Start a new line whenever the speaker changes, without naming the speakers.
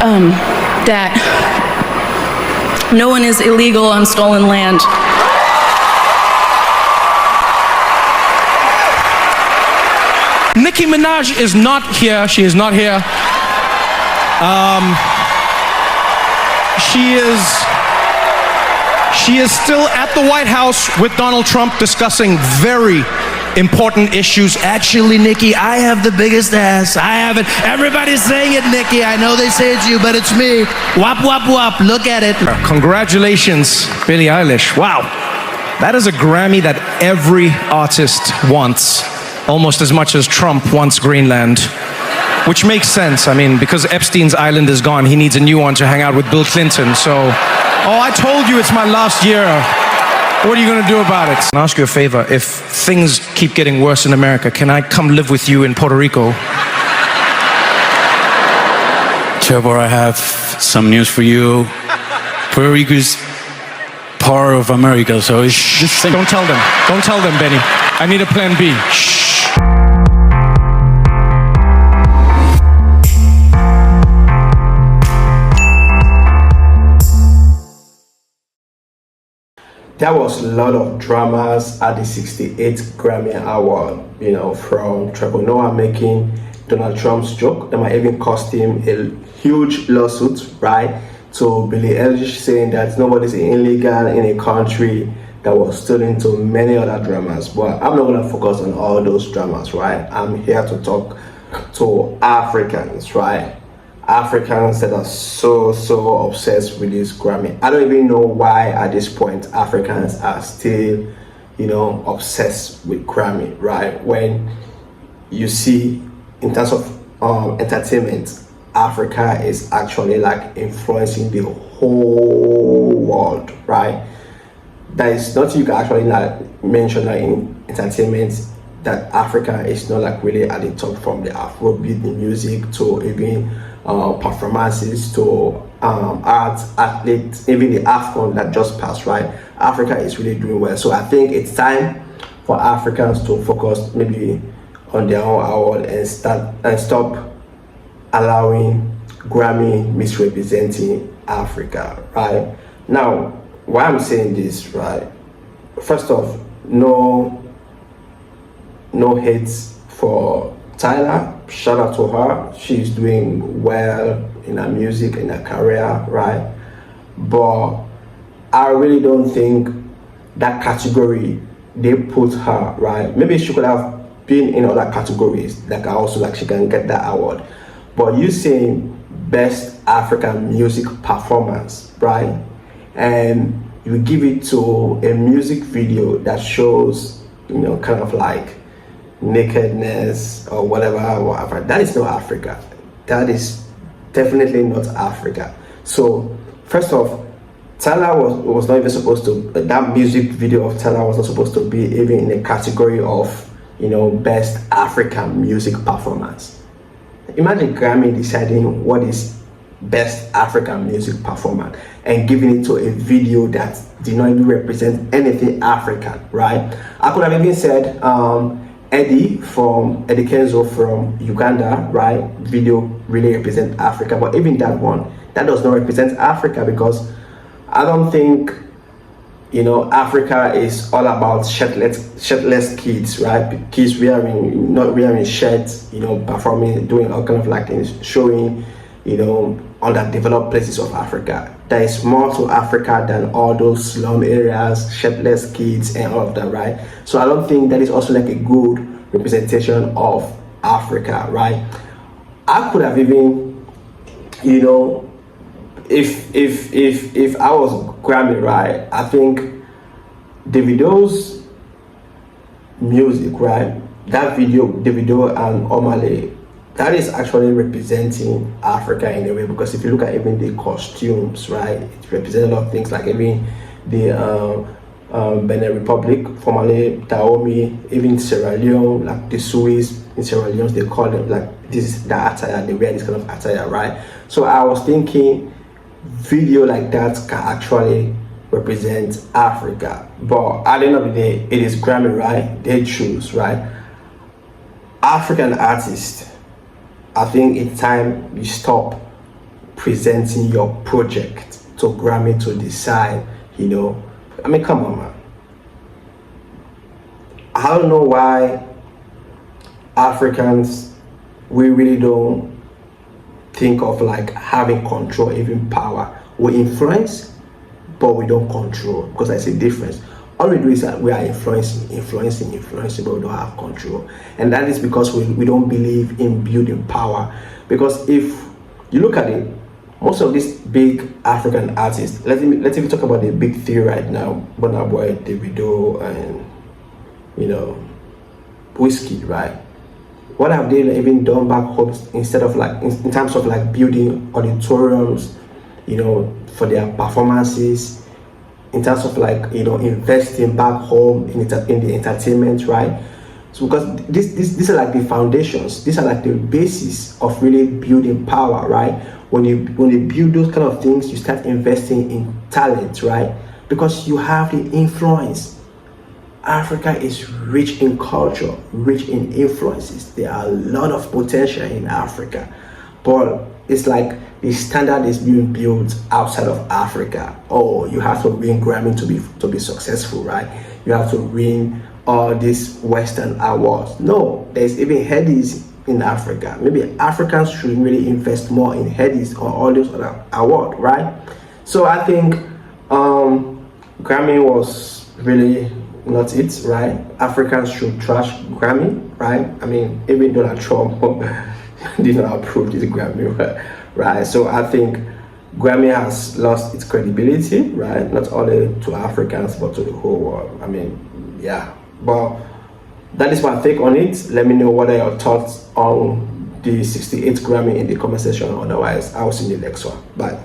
that no one is illegal on stolen land.
Nicki Minaj is not here. She is not here. She is still at the White House with Donald Trump discussing very important issues. Actually, Nicki, I have the biggest ass. I have it. Everybody's saying it, Nicki. I know they say it's you, but it's me. Wop, wop, wop. Look at it. Congratulations, Billie Eilish. Wow. That is a Grammy that every artist wants, almost as much as Trump wants Greenland. Which makes sense. I mean, because Epstein's island is gone, he needs a new one to hang out with Bill Clinton. So, I told you it's my last year. What are you going to do about it? I'll ask you a favor. If things keep getting worse in America, can I come live with you in Puerto Rico?
Trevor, I have some news for you. Puerto Rico is part of America, so it's the same.
Don't tell them. Don't tell them, Benny. I need a plan B. Shh.
There was a lot of dramas at the 68th Grammy Award, from Trevor Noah making Donald Trump's joke. That might even cost him a huge lawsuit, right? To Billie Eilish saying that nobody's illegal in a country that was still into many other dramas. But I'm not going to focus on all those dramas, right? I'm here to talk to Africans, right? Africans that are so obsessed with this Grammy. I don't even know why at this point Africans are still, obsessed with Grammy, right? When you see in terms of entertainment, Africa is actually like influencing the whole world, right? There is nothing you can actually like mention like in entertainment that Africa is not like really at the top, from the Afrobeat, the music, to even performances, to art, athletes, even the AFCON that just passed, right? Africa is really doing well. So I think it's time for Africans to focus maybe on their own award and stop allowing Grammy misrepresenting Africa, right? Now, why I'm saying this, right? First off, no hates for Tyler. Shout out to her. She's doing well in her music, in her career, right? But I really don't think that category they put her, right? Maybe she could have been in other categories, like also like she can get that award. But you saying best African music performance, right? And you give it to a music video that shows, kind of like nakedness or whatever. That is not Africa. That is definitely not Africa. So first off, Tyler was not even supposed to, that music video of Tyler was not supposed to be even in a category of, best African music performance. Imagine Grammy deciding what is best African music performance and giving it to a video that did not even represent anything African, right? I could have even said Eddie Kenzo from Uganda, right? Video really represent Africa, but even that one, that does not represent Africa, because I don't think, Africa is all about shirtless kids, right? Kids not wearing shirts, performing, doing all kind of like things, showing, underdeveloped places of Africa. There is more to Africa than all those slum areas, shirtless kids, and all of that, right? So I don't think that is also like a good representation of Africa, right? I could have even, if I was Grammy, right, I think Davido's music, right, that video, Davido and Omale, that is actually representing Africa in a way, because if you look at even the costumes, right, it represents a lot of things, like even the Benin Republic, formerly Dahomey, even Sierra Leone, like the Swiss in Sierra Leone, they call them like this is the attire, they wear this kind of attire, right? So I was thinking video like that can actually represent Africa. But at the end of the day, it is Grammy, right? They choose, right? African artists, I think it's time you stop presenting your project to Grammy to decide, you know. I mean, come on, man. I don't know why Africans, we really don't think of like having control, even power. We influence, but we don't control, because there's a difference. All we do is that we are influencing, but we don't have control. And that is because we don't believe in building power. Because if you look at it, most of these big African artists, let's even talk about the big three right now, Burna Boy, Davido, and, you know, Whiskey, right? What have they even done back home, instead of like, in terms of like building auditoriums, you know, for their performances, in terms of like, you know, investing back home in the entertainment, right? So because these are like the foundations, these are like the basis of really building power, right? When you build those kind of things, you start investing in talent, right? Because you have the influence. Africa is rich in culture, rich in influences. There are a lot of potential in Africa, but it's like the standard is being built outside of Africa. Oh, you have to win Grammy to be successful, right? You have to win all these Western awards. No, there's even Headies in Africa. Maybe Africans should really invest more in Headies or all those other awards, right? So I think Grammy was really not it, right? Africans should trash Grammy, right? I mean, even Donald Trump did not approve this Grammy, right? So I think Grammy has lost its credibility, right? Not only to Africans, but to the whole world. I mean, yeah. But that is my take on it. Let me know what are your thoughts on the 68th Grammy in the comment section. Otherwise, I'll see you next one. Bye.